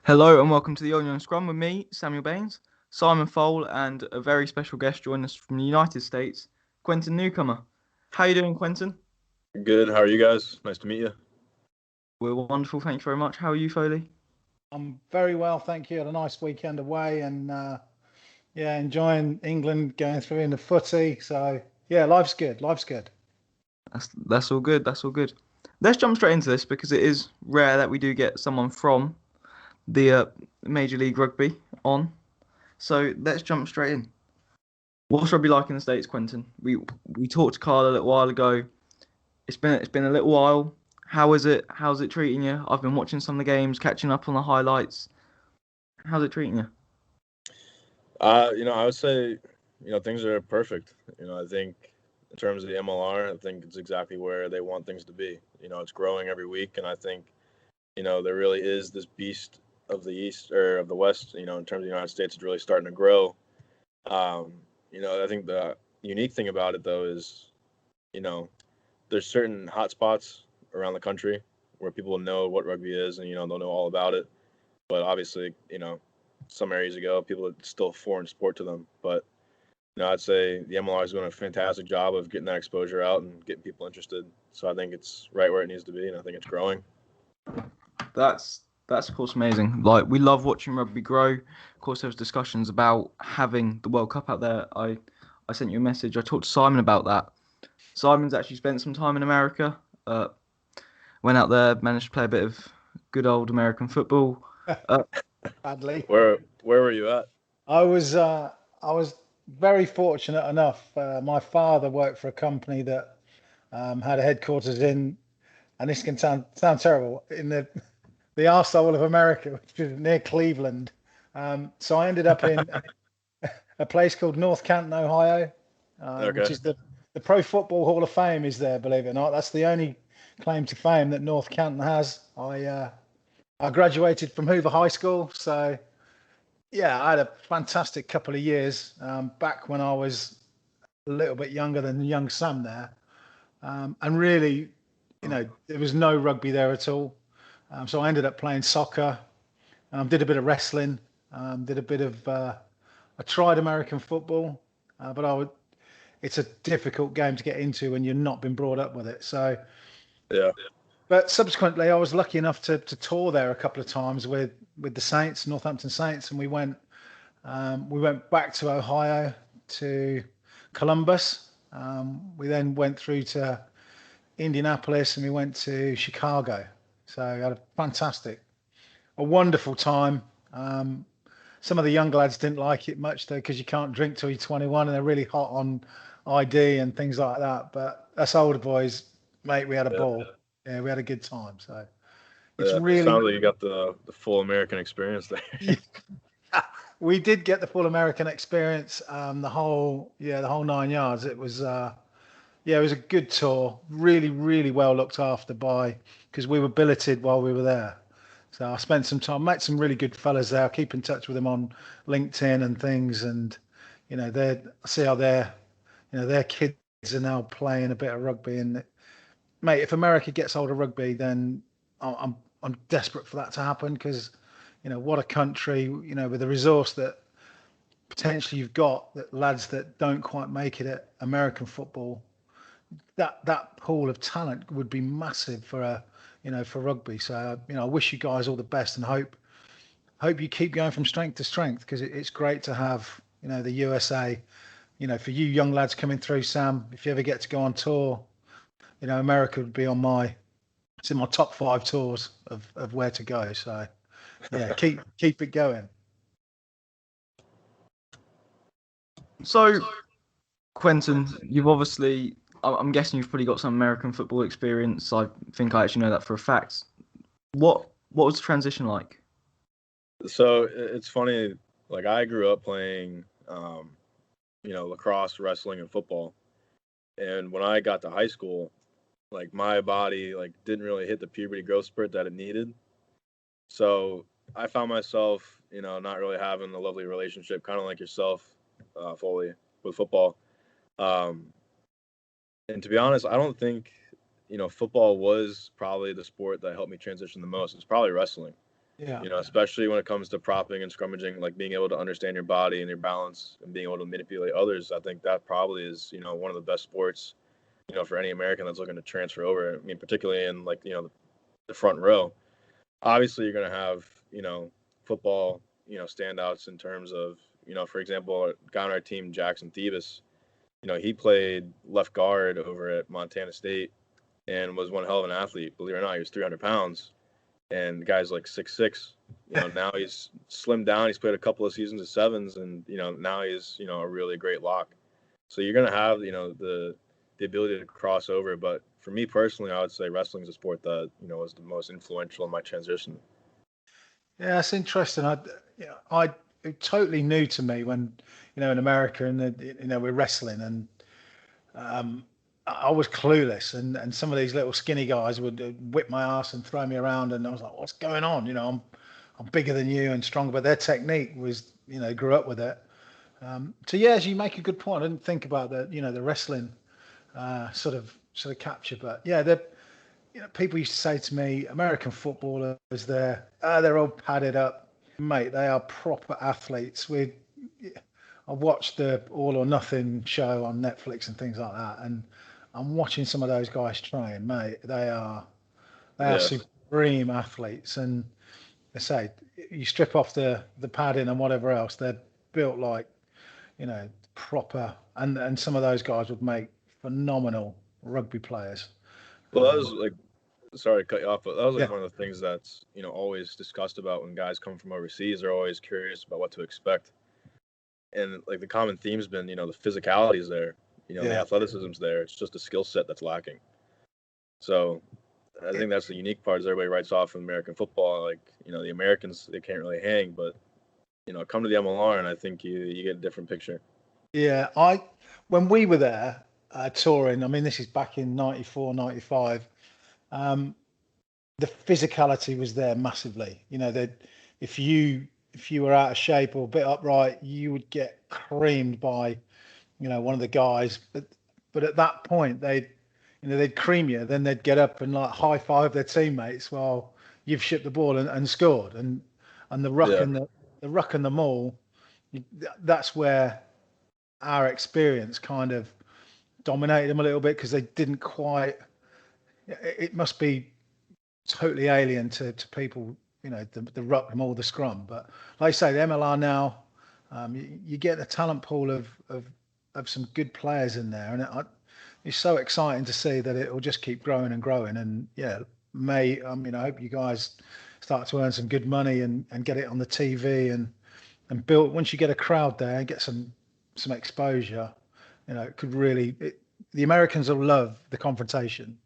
Hello and welcome to the Onion Scrum with me, Samuel Baines, Simon Fole, and a very special guest joining us from the United States, Quentin Newcomer. How you doing, Quentin? Good. How are you guys? Nice to meet you. We're wonderful, thank you very much. How are you, Foley? I'm very well, thank you. Had a nice weekend away and yeah, enjoying England going through in the footy. So yeah, life's good. Life's good. That's all good. That's all good. Let's jump straight into this because it is rare that we do get someone from the Major League Rugby on. So let's jump straight in. What's rugby like in the States, Quentin? We talked to Carl a little while ago. It's been a little while. How is it? How's it treating you? I've been watching some of the games, catching up on the highlights. How's it treating you? I would say, things are perfect. I think in terms of the MLR, I think it's exactly where they want things to be. It's growing every week, and I think, there really is this beast of the East or of the West. In terms of the United States, it's really starting to grow. I think the unique thing about it though is, you know, there's certain hot spots around the country where people know what rugby is and they'll know all about it. But obviously, some areas ago, people it's still a foreign sport to them. But I'd say the MLR is doing a fantastic job of getting that exposure out and getting people interested. So I think it's right where it needs to be, and I think it's growing. That's of course amazing. Like we love watching rugby grow. Of course, there was discussions about having the World Cup out there. I sent you a message. I talked to Simon about that. Simon's actually spent some time in America. Uh, Went out there, managed to play a bit of good old American football. Uh, Badly. Where were you at? I was very fortunate enough. My father worked for a company that had a headquarters in, and this can sound terrible, in the arsehole of America, which is near Cleveland. So I ended up in a place called North Canton, Ohio, which Okay. is the Pro Football Hall of Fame is there, believe it or not. That's the only claim to fame that North Canton has. I graduated from Hoover High School, so yeah, I had a fantastic couple of years back when I was a little bit younger than young Sam there, and really, there was no rugby there at all. So I ended up playing soccer, did a bit of wrestling, did a bit of I tried American football, but it's a difficult game to get into when you've not been brought up with it. So, Yeah. but subsequently, I was lucky enough to tour there a couple of times with the Saints, Northampton Saints, and we went back to Ohio to Columbus. We then went through to Indianapolis and we went to Chicago. So I had a wonderful time. Um, some of the young lads didn't like it much though because you can't drink till you're 21 and they're really hot on ID and things like that. But us older boys, mate, we had a Yeah. ball. Yeah, we had a good time. So it's Yeah. really Sounds like you got the full American experience there. we did get the full American experience. The whole 9 yards. It was yeah, it was a good tour. Really, really well looked after by because we were billeted while we were there. So I spent some time, met some really good fellas there. I keep in touch with them on LinkedIn and things, and they see how their kids are now playing a bit of rugby. And mate, if America gets hold of rugby, then I'm desperate for that to happen because what a country, with the resource that potentially you've got, that lads that don't quite make it at American football, that pool of talent would be massive for rugby. So I wish you guys all the best and hope you keep going from strength to strength because it's great to have the USA. For you young lads coming through, Sam, if you ever get to go on tour, America would be it's in my top 5 tours of where to go. So yeah, keep it going. so, Quentin, you've obviously, I'm guessing you've probably got some American football experience. I think I actually know that for a fact. What was the transition like? So it's funny. Like I grew up playing, lacrosse, wrestling, and football. And when I got to high school, like my body like didn't really hit the puberty growth spurt that it needed. So I found myself, not really having a lovely relationship, kind of like yourself, Foley, with football. Um, and to be honest, I don't think, football was probably the sport that helped me transition the most. It's probably wrestling. Yeah. Especially when it comes to propping and scrummaging, like being able to understand your body and your balance and being able to manipulate others. I think that probably is, one of the best sports, for any American that's looking to transfer over. I mean, particularly in like, the front row. Obviously, you're going to have, football, standouts in terms of, for example, a guy on our team, Jackson Thebus, he played left guard over at Montana State and was one hell of an athlete. Believe it or not, he was 300 pounds, and the guy's like 6'6". Now he's slimmed down. He's played a couple of seasons of sevens, and now he's a really great lock. So you're gonna have the ability to cross over. But for me personally, I would say wrestling is a sport that was the most influential in my transition. Yeah, it's interesting. I it totally new to me when, in America and we're wrestling and I was clueless and some of these little skinny guys would whip my ass and throw me around and I was like, what's going on? I'm bigger than you and stronger, but their technique was, grew up with it. So yeah, as you make a good point, I didn't think about the wrestling sort of capture, but yeah, people used to say to me, American footballers, they're all padded up, mate. They are proper athletes. I watched the All or Nothing show on Netflix and things like that, and I'm watching some of those guys train, mate. They are Yeah. supreme athletes, and I say you strip off the padding and whatever else, they're built like proper, and some of those guys would make phenomenal rugby players. Well, that was like, sorry to cut you off, but that was like Yeah, one of the things that's always discussed about when guys come from overseas. They're always curious about what to expect, and like the common theme's been the physicality is there, the yeah. athleticism's there. It's just a skill set that's lacking. So I think that's the unique part is everybody writes off in American football, like the Americans they can't really hang, but come to the MLR and I think you get a different picture. Yeah, when we were there touring, I mean, this is back in 94, 95. The physicality was there massively. That if you if you were out of shape or a bit upright, you would get creamed by one of the guys. But at that point, they'd cream you, then they'd get up and like high five their teammates while you've shipped the ball and scored. And the ruck Yeah. and the ruck and the maul, that's where our experience kind of dominated them a little bit because they didn't quite. It must be totally alien to people, the ruck, the maul, the scrum. But like I say, the MLR now, you get a talent pool of some good players in there, and it's so exciting to see that it will just keep growing and growing. And yeah, I hope you guys start to earn some good money and get it on the TV and build. Once you get a crowd there and get some exposure, it could really. The Americans will love the confrontation.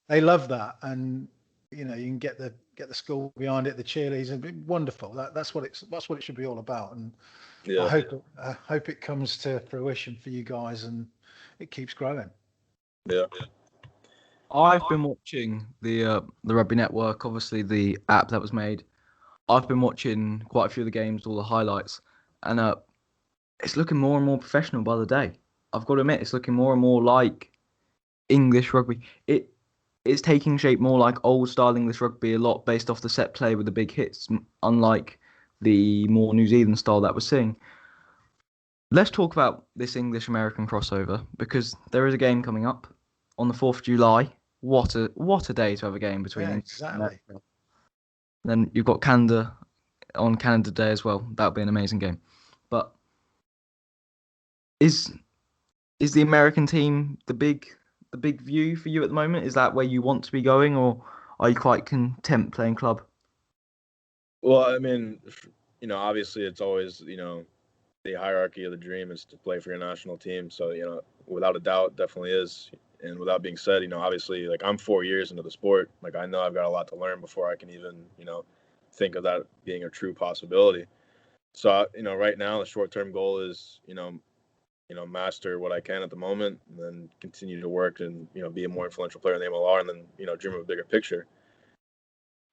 They love that, and you can get the school behind it, the cheerleaders, and wonderful. That's what it should be all about. And I Yeah. hope it comes to fruition for you guys and it keeps growing. Yeah. I've been watching the Rugby Network, obviously the app that was made. I've been watching quite a few of the games, all the highlights, and it's looking more and more professional by the day. I've got to admit, it's looking more and more like English rugby. It's taking shape more like old style English rugby, a lot based off the set play with the big hits, unlike the more New Zealand style that we're seeing. Let's talk about this English American crossover because there is a game coming up on the 4th of July. What a day to have a game between Yeah, England and exactly. America. Then you've got Canada on Canada Day as well. That would be an amazing game. But is the American team the big view for you at the moment? Is that where you want to be going, or are you quite content playing club? Well, I mean, obviously it's always, the hierarchy of the dream is to play for your national team. So, without a doubt, definitely is. And without being said, obviously, like I'm 4 years into the sport. Like I know I've got a lot to learn before I can even, think of that being a true possibility. So, right now the short-term goal is, master what I can at the moment, and then continue to work and be a more influential player in the MLR, and then dream of a bigger picture.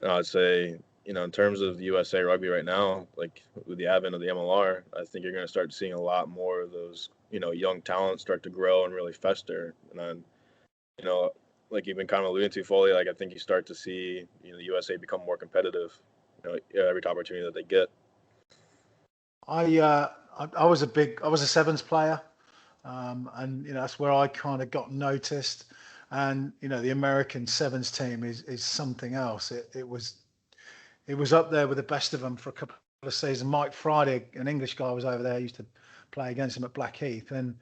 And I'd say in terms of the USA Rugby right now, like with the advent of the MLR, I think you're going to start seeing a lot more of those young talents start to grow and really fester. And then like you've been kind of alluding to, Foley, like I think you start to see the USA become more competitive, every opportunity that they get. I was a sevens player, and that's where I kind of got noticed. And the American sevens team is something else. It was up there with the best of them for a couple of seasons. Mike Friday, an English guy, was over there. I used to play against him at Blackheath, and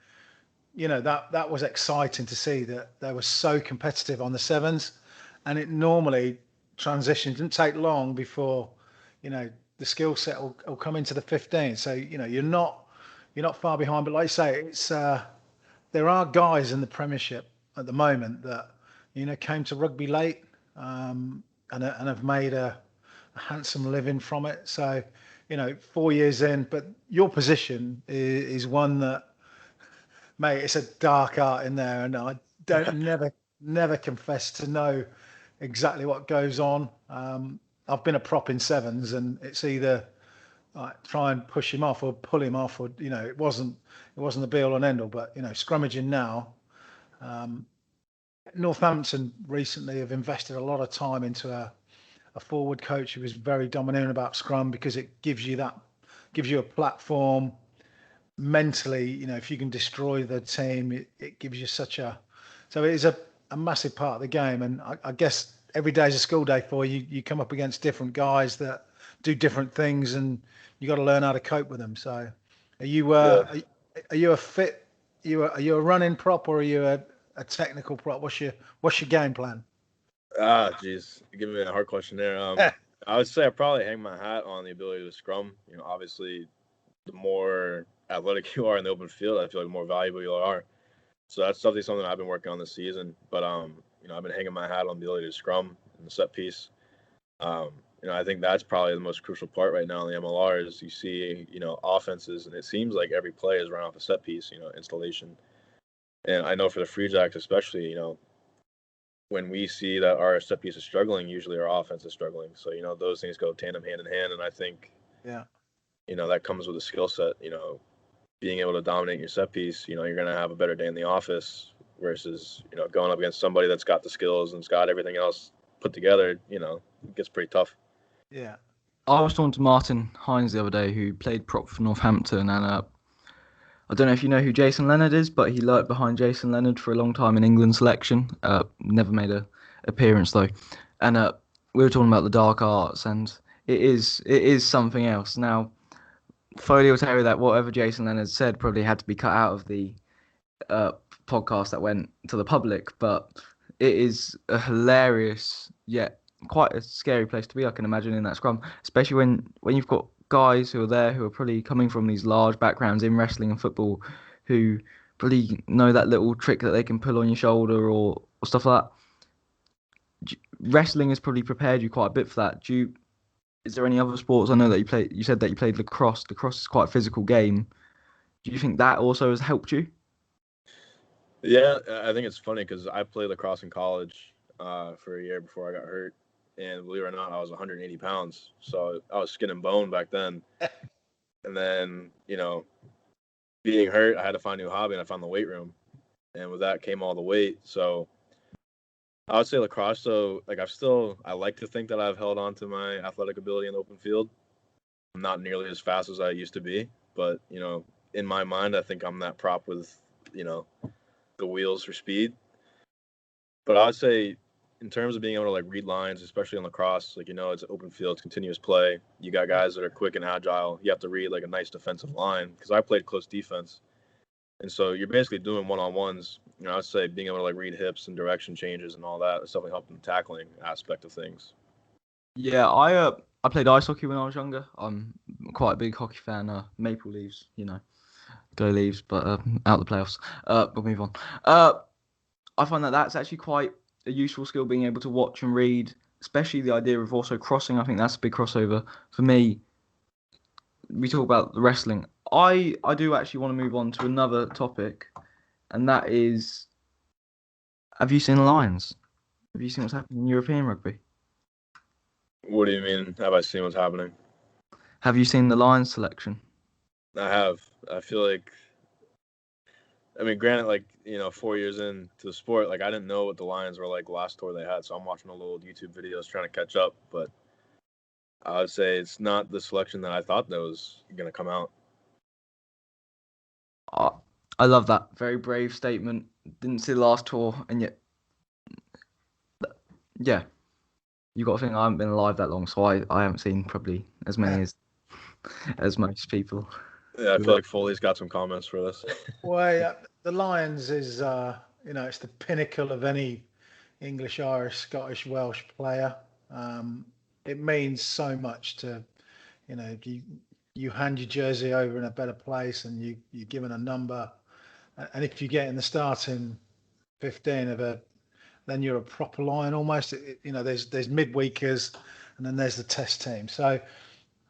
that was exciting to see that they were so competitive on the sevens, and it normally transitions. Didn't take long before the skill set will come into the 15. So you're not far behind. But like you say, it's there are guys in the Premiership at the moment that came to rugby late, and have made a handsome living from it. So 4 years in, but your position is one that, mate, it's a dark art in there, and I don't never confess to know exactly what goes on. I've been a prop in sevens, and it's either try and push him off or pull him off, or it wasn't the be all and end all. But scrummaging now, Northampton recently have invested a lot of time into a forward coach who was very dominant about scrum, because it gives you a platform mentally. If you can destroy the team, it gives you so it is a massive part of the game. And I guess every day is a school day for you. You come up against different guys that do different things, and you got to learn how to cope with them. So are you Yeah. are you a fit are you a running prop, or are you a technical prop? What's your game plan? Geez, you give me a hard question there. I would say I probably hang my hat on the ability to scrum. Obviously, the more athletic you are in the open field, I feel like the more valuable you are. So that's something I've been working on this season. But I've been hanging my hat on the ability to scrum in the set piece. I think that's probably the most crucial part right now in the MLR is you see, offenses, and it seems like every play is run off a set piece, installation. And I know for the Free Jacks especially, when we see that our set piece is struggling, usually our offense is struggling. So, those things go tandem hand in hand. And I think, Yeah. that comes with a skill set, being able to dominate your set piece, you're going to have a better day in the office versus, going up against somebody that's got the skills and's got everything else put together, it gets pretty tough. Yeah. I was talking to Martin Hines the other day, who played prop for Northampton, and I don't know if you know who Jason Leonard is, but he lurked behind Jason Leonard for a long time in England selection. Never made a appearance though, and we were talking about the dark arts, and it is something else. Now, Foley will tell you that whatever Jason Leonard said probably had to be cut out of the podcast that went to the public, but it is a hilarious yet quite a scary place to be, I can imagine, in that scrum, especially when you've got guys who are there who are probably coming from these large backgrounds in wrestling and football, who probably know that little trick that they can pull on your shoulder or stuff like that. Wrestling has probably prepared you quite a bit for that. Is there any other sports? I know that you said that you played lacrosse. Lacrosse is quite a physical game. Do you think that also has helped you? Yeah, I think it's funny because I played lacrosse in college for a year before I got hurt. And believe it or not, I was 180 pounds. So I was skin and bone back then. And then, being hurt, I had to find a new hobby, and I found the weight room. And with that came all the weight. So I would say lacrosse, though, like I like to think that I've held on to my athletic ability in the open field. I'm not nearly as fast as I used to be. But, in my mind, I think I'm that prop with, the wheels for speed. But I would say in terms of being able to read lines, especially on lacrosse, it's open field, it's continuous play. You got guys that are quick and agile. You have to read a nice defensive line because I played close defense, and so you're basically doing one-on-ones. I would say being able to read hips and direction changes and all that is something helped in the tackling aspect of things. Yeah, I played ice hockey when I was younger. I'm quite a big hockey fan. Maple Leafs, go Leafs, but out the playoffs. We'll move on. I find that that's actually quite a useful skill, being able to watch and read, especially the idea of also crossing. I think that's a big crossover for me. We talk about the wrestling. I do actually want to move on to another topic, and that is, have you seen the Lions? Have you seen what's happening in European rugby? What do you mean? Have I seen what's happening? Have you seen the Lions selection? I have. I feel like I mean, granted, like, 4 years into the sport, like, I didn't know what the Lions were like last tour they had, so I'm watching all the old YouTube videos trying to catch up. But I would say it's not the selection that I thought that was going to come out. I, I love that. Very brave statement. Didn't see the last tour, and yet, yeah, you got to think I haven't been alive that long, so I haven't seen probably as many as most people. Yeah, I feel like Foley's got some comments for this. Well, yeah, the Lions is, it's the pinnacle of any English, Irish, Scottish, Welsh player. It means so much to, you hand your jersey over in a better place and you're given a number. And if you get in the starting 15 of then you're a proper Lion almost. There's midweekers and then there's the test team. So,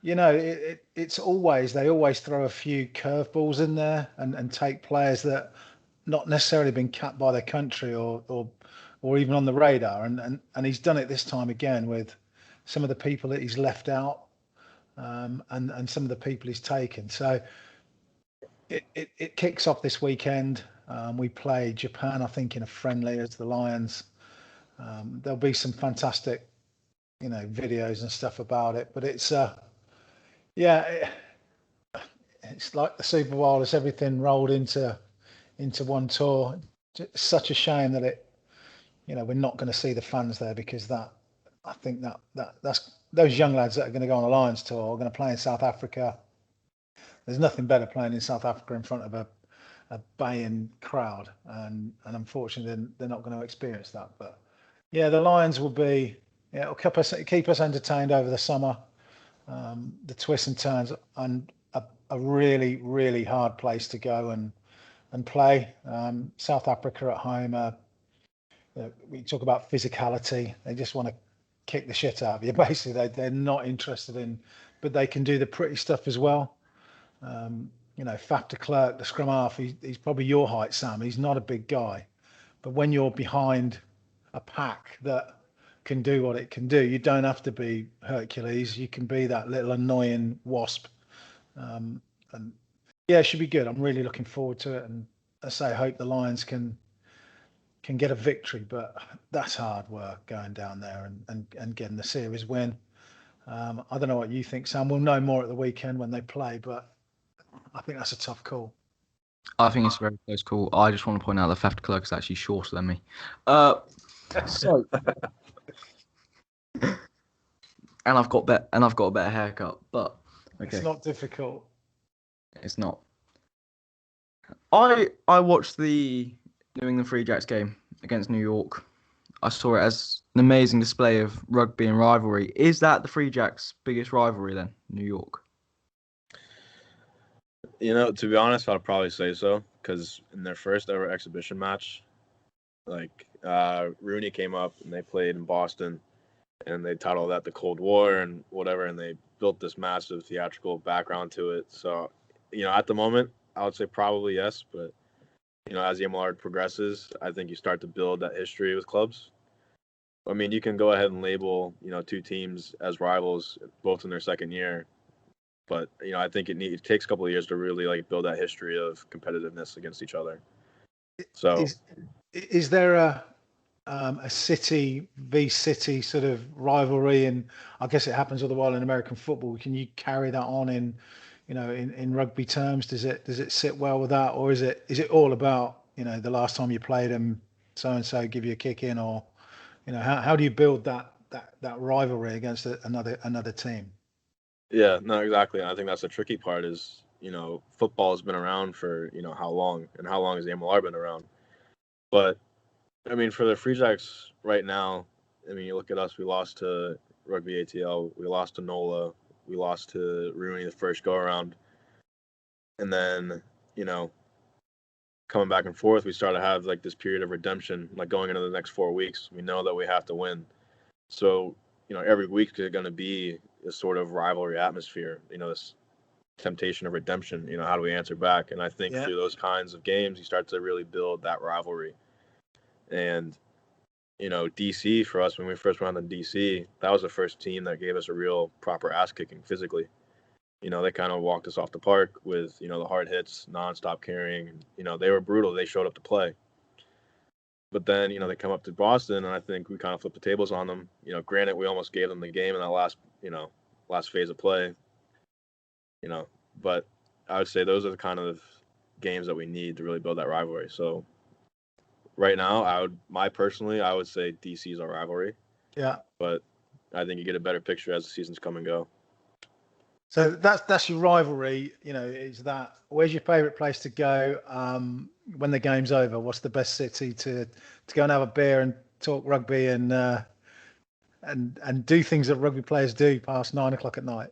it's always, they always throw a few curveballs in there and take players that not necessarily been capped by their country or even on the radar. And he's done it this time again with some of the people that he's left out, and some of the people he's taken. So it kicks off this weekend. We play Japan, I think, in a friendly as the Lions. There'll be some fantastic, videos and stuff about it. But yeah, it's like the Super Bowl. It's everything rolled into one tour. It's such a shame that we're not going to see the fans there, because I think that's those young lads that are going to go on a Lions tour are going to play in South Africa. There's nothing better playing in South Africa in front of a baying crowd, and unfortunately they're not going to experience that. But yeah, the Lions will be, it'll keep us entertained over the summer. The twists and turns, and a really, really hard place to go and play. South Africa at home, we talk about physicality. They just want to kick the shit out of you. Basically, they're not interested in, but they can do the pretty stuff as well. Faf de Klerk, the scrum half, he's probably your height, Sam. He's not a big guy, but when you're behind a pack that can do what it can do, you don't have to be Hercules. You can be that little annoying wasp. And yeah, it should be good. I'm really looking forward to it, and I say I hope the Lions can get a victory, but that's hard work going down there and getting the series win. I don't know what you think, Sam. We'll know more at the weekend when they play, but I think that's a tough call. I think it's a very close call. I just want to point out that Faf de Klerk is actually shorter than me. So, and I've got a better haircut, but okay, It's not difficult. it's not. I watched the New England Free Jacks game against New York. I saw it as an amazing display of rugby and rivalry. Is that the Free Jacks' biggest rivalry then, New York? To be honest, I'd probably say so, because in their first ever exhibition match, like, Rooney came up and they played in Boston, and they titled that the Cold War and whatever, and they built this massive theatrical background to it. So, at the moment, I would say probably yes, but as the MLR progresses, I think you start to build that history with clubs. I mean, you can go ahead and label, two teams as rivals, both in their second year, but I think it takes a couple of years to really like build that history of competitiveness against each other. So Is there a city v city sort of rivalry, and I guess it happens all the while in American football? Can you carry that on in rugby terms? Does it sit well with that, or is it all about the last time you played them, so and so give you a kick in, or how do you build that rivalry against another team? yeah, no, exactly. I think that's the tricky part is, football has been around for, how long, and how long has the MLR been around? But I mean, for the Free Jacks right now, I mean, you look at us, we lost to Rugby ATL, we lost to NOLA, we lost to Rooney the first go around. And then, you know, coming back and forth, we start to have like this period of redemption, like going into the next 4 weeks. We know that we have to win. So, every week is going to be a sort of rivalry atmosphere, this temptation of redemption. How do we answer back? And I think Yeah. through those kinds of games, you start to really build that rivalry. And, DC for us, when we first went on to DC, that was the first team that gave us a real proper ass kicking physically. they kind of walked us off the park with, the hard hits, nonstop carrying. They were brutal. They showed up to play. But then, they come up to Boston, and I think we kind of flipped the tables on them. Granted, we almost gave them the game in that last phase of play. But I would say those are the kind of games that we need to really build that rivalry. So right now, I would say DC is our rivalry. Yeah. But I think you get a better picture as the seasons come and go. So that's your rivalry. Is that where's your favourite place to go when the game's over? What's the best city to go and have a beer and talk rugby and do things that rugby players do past 9 o'clock at night?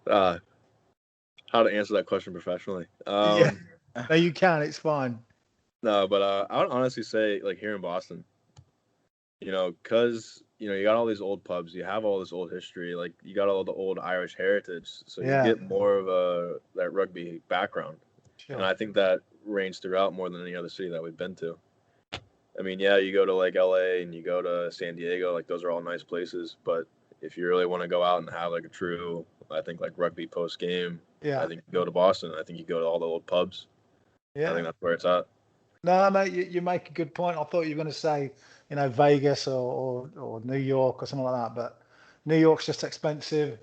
How to answer that question professionally? Yeah, no, you can. It's fine. No, but I would honestly say like here in Boston, because you got all these old pubs, you have all this old history, like you got all the old Irish heritage, so you get more of that rugby background, and I think that reigns throughout more than any other city that we've been to. I mean, yeah, you go to like LA and you go to San Diego, like those are all nice places, but if you really want to go out and have like a true, I think like rugby post game, I think you go to Boston. I think you go to all the old pubs. I think that's where it's at. No, mate, you make a good point. I thought you were going to say, Vegas or New York or something like that, but New York's just expensive.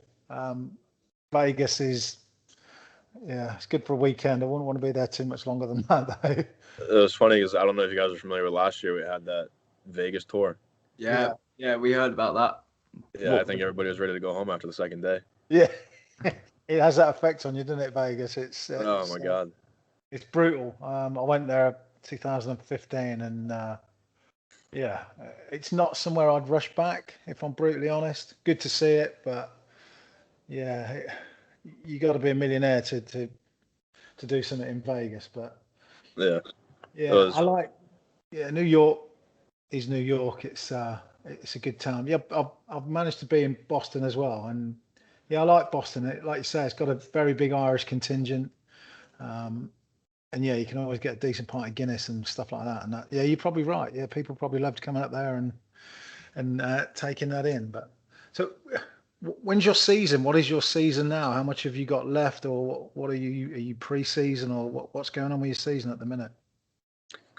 Vegas is, it's good for a weekend. I wouldn't want to be there too much longer than that, though. It was funny because I don't know if you guys are familiar with last year. We had that Vegas tour. Yeah, we heard about that. Yeah, I think everybody was ready to go home after the second day. Yeah, it has that effect on you, doesn't it, Vegas? Oh my God, it's brutal. I went there 2015, and it's not somewhere I'd rush back if I'm brutally honest. Good to see it, but yeah, you got to be a millionaire to do something in Vegas. But yeah, I like New York is New York. It's a good town. Yeah, I've managed to be in Boston as well, and I like Boston. Like you say, it's got a very big Irish contingent. And you can always get a decent pint of Guinness and stuff like that. And you're probably right. Yeah, people probably loved coming up there and taking that in. But so, when's your season? What is your season now? How much have you got left, or what are you? Are you pre-season, or what's going on with your season at the minute?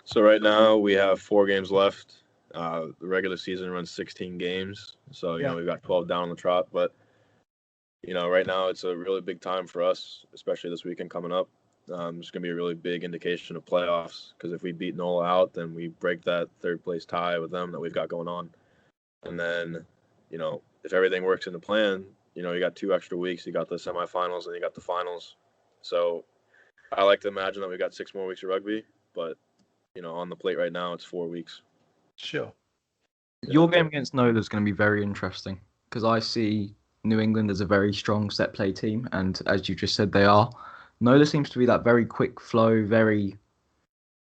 So right now we have 4 games left. The regular season runs 16 games, so we've got 12 down on the trot. But right now it's a really big time for us, especially this weekend coming up. It's going to be a really big indication of playoffs because if we beat NOLA out, then we break that third place tie with them that we've got going on. And then, if everything works in the plan, you got 2 extra weeks. You got the semifinals and you got the finals. So I like to imagine that we got 6 more weeks of rugby, but on the plate right now, it's 4 weeks. Sure. Your game against NOLA is going to be very interesting because I see New England as a very strong set play team, and as you just said, they are. NOLA seems to be that very quick flow, very,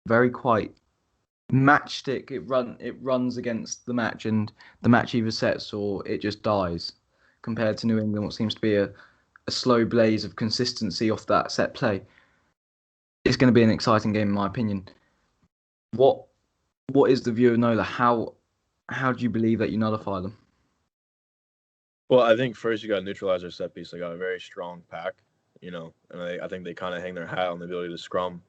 very quite matchstick. It runs against the match, and the match either sets or it just dies. Compared to New England, what seems to be a slow blaze of consistency off that set play. It's going to be an exciting game, in my opinion. What is the view of NOLA? How do you believe that you nullify them? Well, I think first you got to neutralize their set piece. They got a very strong pack, and I think they kind of hang their hat on the ability to scrum.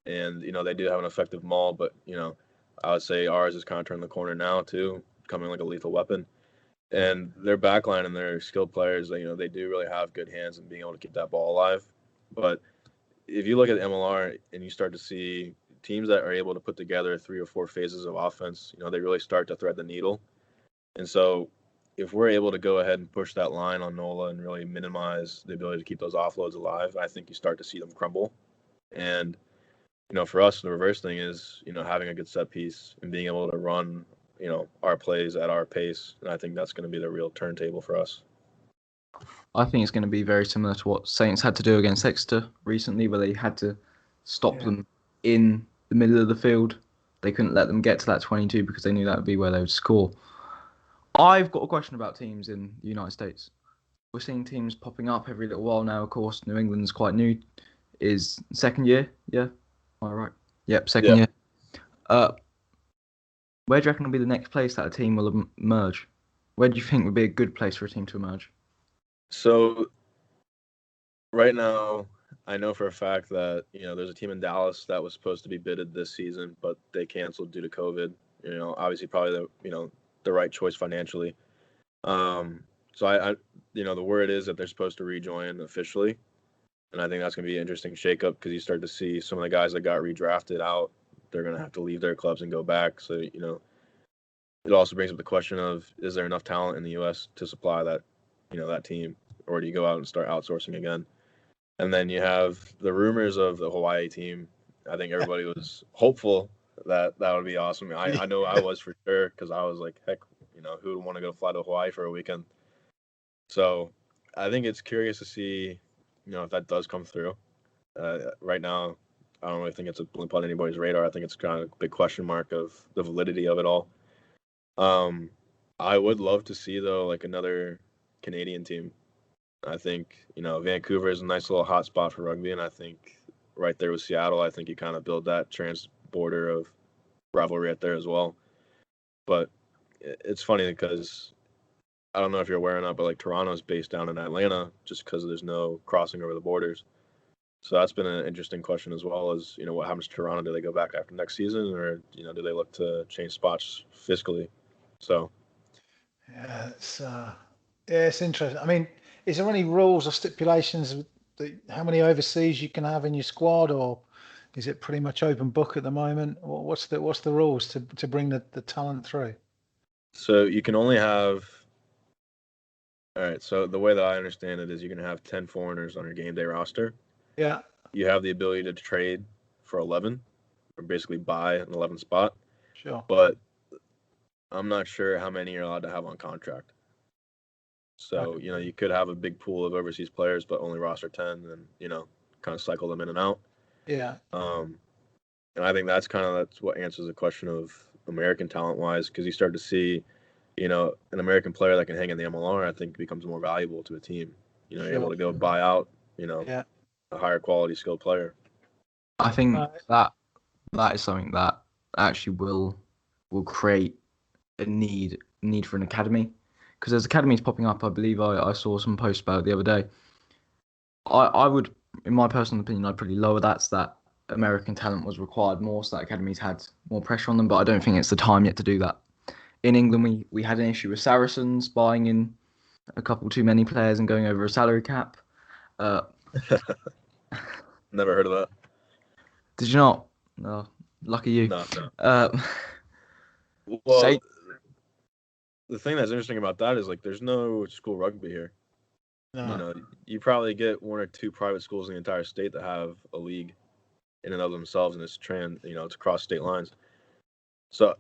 And, they do have an effective maul, but, I would say ours is kind of turning the corner now, too, becoming like a lethal weapon. And their backline and their skilled players, they do really have good hands in being able to keep that ball alive. But if you look at the MLR and you start to see teams that are able to put together 3 or 4 phases of offense, they really start to thread the needle. And so if we're able to go ahead and push that line on NOLA and really minimize the ability to keep those offloads alive, I think you start to see them crumble. And, for us, the reverse thing is, having a good set piece and being able to run, our plays at our pace. And I think that's going to be the real turntable for us. I think it's going to be very similar to what Saints had to do against Exeter recently, where they had to stop them in the middle of the field. They couldn't let them get to that 22 because they knew that would be where they would score. I've got a question about teams in the United States. We're seeing teams popping up every little while now, of course. New England's quite new. Is second year? Yeah? All right. Yep, second year. Where do you reckon will be the next place that a team will emerge? Where do you think would be a good place for a team to emerge? So right now, I know for a fact that there's a team in Dallas that was supposed to be bidded this season, but they canceled due to COVID. Obviously, probably the right choice financially. So the word is that they're supposed to rejoin officially, and I think that's going to be an interesting shakeup because you start to see some of the guys that got redrafted out. They're going to have to leave their clubs and go back. So it also brings up the question of, is there enough talent in the U.S. to supply that team, or do you go out and start outsourcing again? And then you have the rumors of the Hawaii team. I think everybody was hopeful that would be awesome. I know I was for sure because I was like, heck, who would want to go fly to Hawaii for a weekend? So I think it's curious to see, if that does come through. Right now, I don't really think it's a blip on anybody's radar. I think it's kind of a big question mark of the validity of it all. I would love to see though, like another Canadian team. I think Vancouver is a nice little hot spot for rugby, and I think right there with Seattle, I think you kind of build that border of rivalry right there as well. But it's funny because I don't know if you're aware or not, but like Toronto's based down in Atlanta just because there's no crossing over the borders. So that's been an interesting question as well as, what happens to Toronto? Do they go back after next season or, do they look to change spots fiscally? So. Yeah, it's interesting. I mean, is there any rules or stipulations that how many overseas you can have in your squad, or is it pretty much open book at the moment? What's the rules to bring the talent through? So you can only have. All right. So the way that I understand it is you can have 10 foreigners on your game day roster. Yeah. You have the ability to trade for 11, or basically buy an 11 spot. Sure. But I'm not sure how many you're allowed to have on contract. So, Okay. you could have a big pool of overseas players, but only roster 10 and, kind of cycle them in and out. Yeah. And I think that's what answers the question of American talent wise, because you start to see, an American player that can hang in the MLR, I think becomes more valuable to a team. You're able Sure. to go buy out, Yeah. a higher quality skilled player. I think that is something that actually will create a need for an academy, because there's academies popping up. I believe I saw some posts about it the other day. I would, in my personal opinion, I'd probably lower that so that American talent was required more, so that academies had more pressure on them. But I don't think it's the time yet to do that. In England, we had an issue with Saracens buying in a couple too many players and going over a salary cap. Never heard of that. Did you not? Oh, lucky you. No. Well, Say, the thing that's interesting about that is like there's no school rugby here. No. You probably get one or two private schools in the entire state that have a league in and of themselves, and it's across state lines. So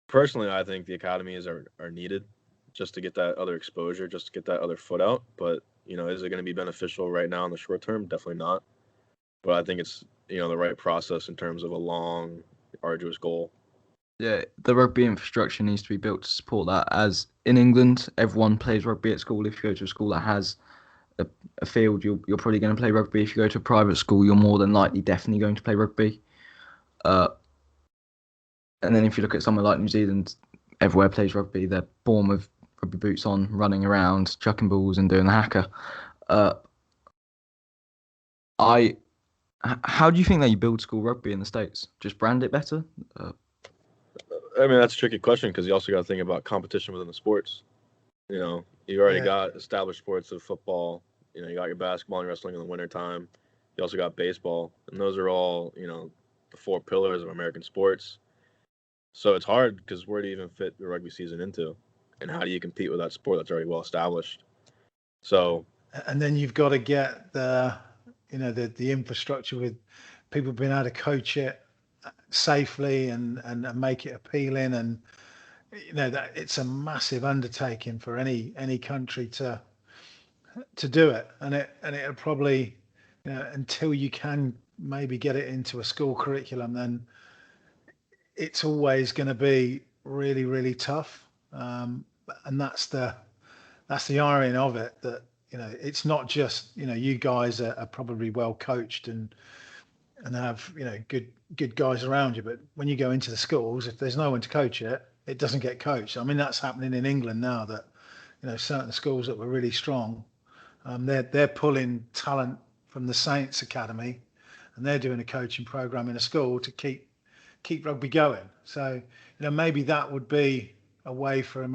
personally, I think the academies are needed just to get that other exposure, just to get that other foot out. But is it going to be beneficial right now in the short term? Definitely not. But I think it's the right process in terms of a long, arduous goal. yeah, the rugby infrastructure needs to be built to support that. As in England, everyone plays rugby at school. If you go to a school that has a field, you're probably going to play rugby. If you go to a private school, you're more than likely definitely going to play rugby. And then if you look at somewhere like New Zealand, everywhere plays rugby. They're born with rugby boots on, running around, chucking balls and doing the haka. How do you think that you build school rugby in the States? Just brand it better? I mean, that's a tricky question because you also got to think about competition within the sports. You already got established sports of football. You got your basketball and wrestling in the wintertime. You also got baseball. And those are all, the four pillars of American sports. So it's hard because where do you even fit the rugby season into? And how do you compete with that sport that's already well established? So. And then you've got to get the infrastructure with people being able to coach it safely and make it appealing, and that it's a massive undertaking for any country to do it, and it'll probably until you can maybe get it into a school curriculum, then it's always going to be really, really tough. And that's the irony of it, that it's not just you guys are probably well coached and have good guys around you, but when you go into the schools, if there's no one to coach it, it doesn't get coached. I mean, that's happening in England now, that certain schools that were really strong. They're pulling talent from the Saints Academy, and they're doing a coaching program in a school to keep rugby going. So maybe that would be a way for the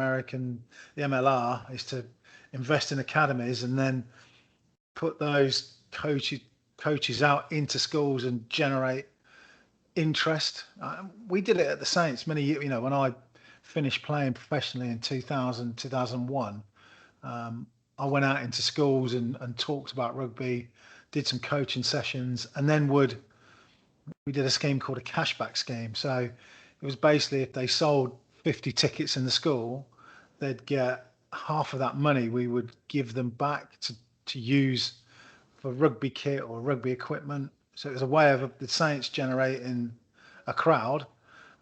MLR is to invest in academies and then put those coaches out into schools and generate interest. We did it at the Saints many years. When I finished playing professionally in 2000, 2001, I went out into schools and talked about rugby, did some coaching sessions, and then we did a scheme called a cashback scheme. So it was basically if they sold 50 tickets in the school, they'd get half of that money we would give them back to use for rugby kit or rugby equipment. So it was a way of the Saints generating a crowd,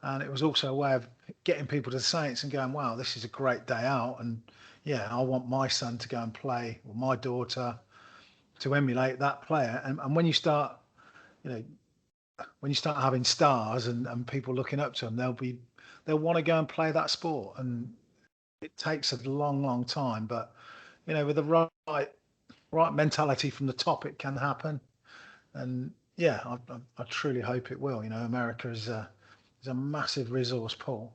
and it was also a way of getting people to the Saints and going, wow, this is a great day out, and yeah, I want my son to go and play, or my daughter to emulate that player. And when you start, you know, when you start having stars and people looking up to them, they'll want to go and play that sport. And it takes a long, long time, but with the right mentality from the top, it can happen. And yeah, I truly hope it will. America is a massive resource pool.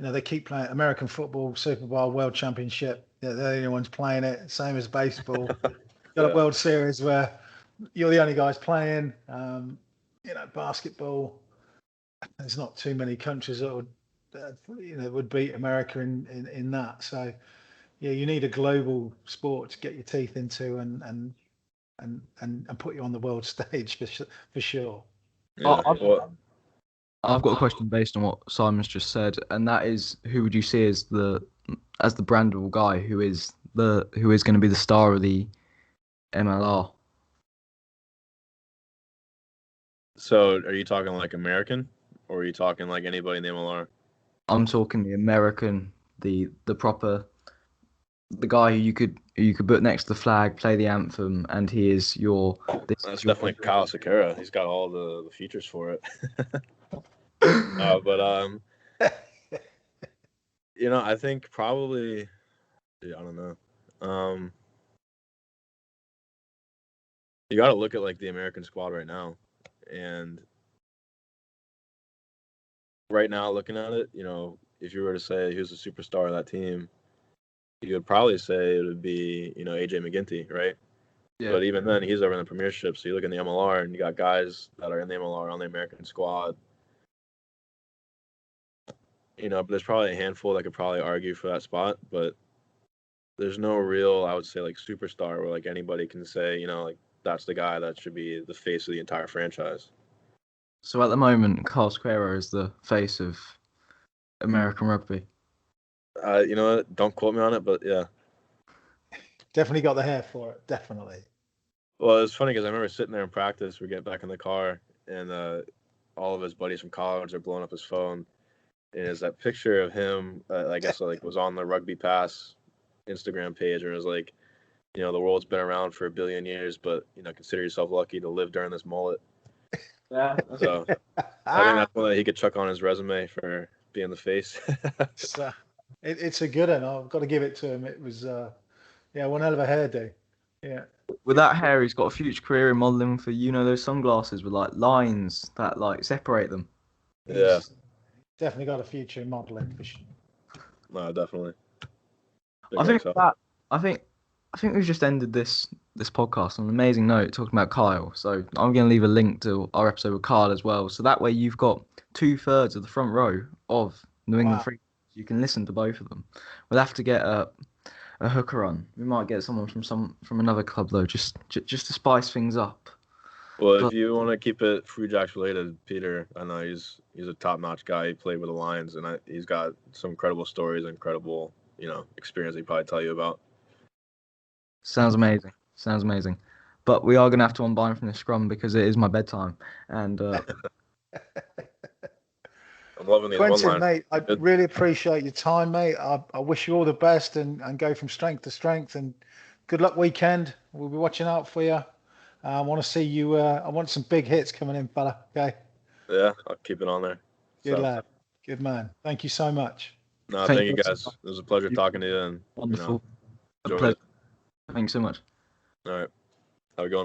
They keep playing American football, Super Bowl, World Championship. They're the only ones playing it. Same as baseball. Got a World Series where you're the only guys playing. Basketball. There's not too many countries that would beat America in that. So yeah, you need a global sport to get your teeth into and put you on the world stage for sure. Yeah. I've got a question based on what Simon's just said, and that is, who would you see as the brandable guy who is going to be the star of the MLR? So, are you talking like American, or are you talking like anybody in the MLR? I'm talking the American, the proper, the guy who you could put next to the flag, play the anthem, and he is your. That's definitely Kyle Sakura. He's got all the features for it. But I think probably, I don't know. You got to look at like the American squad right now, and right now looking at it, if you were to say who's the superstar of that team, you would probably say it would be AJ McGinty, right? Yeah. But even then, he's over in the Premiership. So you look in the MLR, and you got guys that are in the MLR on the American squad. But there's probably a handful that could probably argue for that spot, but there's no real, I would say, like superstar where like anybody can say, like that's the guy that should be the face of the entire franchise. So at the moment, Carl Square is the face of American rugby. Don't quote me on it, but yeah. Definitely got the hair for it, definitely. Well, it's funny because I remember sitting there in practice, we get back in the car, and all of his buddies from college are blowing up his phone. And it's that picture of him, I guess, like was on the Rugby Pass Instagram page, and it was like, the world's been around for 1 billion years, but consider yourself lucky to live during this mullet. Yeah. So I think that's one that he could chuck on his resume for being the face. It's a good one. I've got to give it to him. It was, one hell of a hairdo. Yeah. With that hair, he's got a future career in modelling for those sunglasses with like lines that like separate them. Yeah. Definitely got a future in modelling for sure. No, definitely. I think we've just ended this podcast on an amazing note talking about Kyle. So I'm going to leave a link to our episode with Kyle as well. So that way you've got 2/3 of the front row of New England Free. You can listen to both of them. We'll have to get a hooker on. We might get someone from another club though, just to spice things up. Well, if you want to keep it Free Jacks related, Peter, I know he's a top-notch guy. He played with the Lions, and he's got some incredible stories, incredible experience he'd probably tell you about. Sounds amazing. But we are going to have to unbind from the scrum because it is my bedtime. And I'm loving these Quentin, mate, I really appreciate your time, mate. I wish you all the best and go from strength to strength. And good luck weekend. We'll be watching out for you. I want to see you. I want some big hits coming in, fella. Okay. Yeah, I'll keep it on there. Good lad. Good man. Thank you so much. No, Thank thank you you. guys. It was a pleasure talking to you, and Wonderful. A enjoy pleasure. it. Thanks so much. All right, have a good one.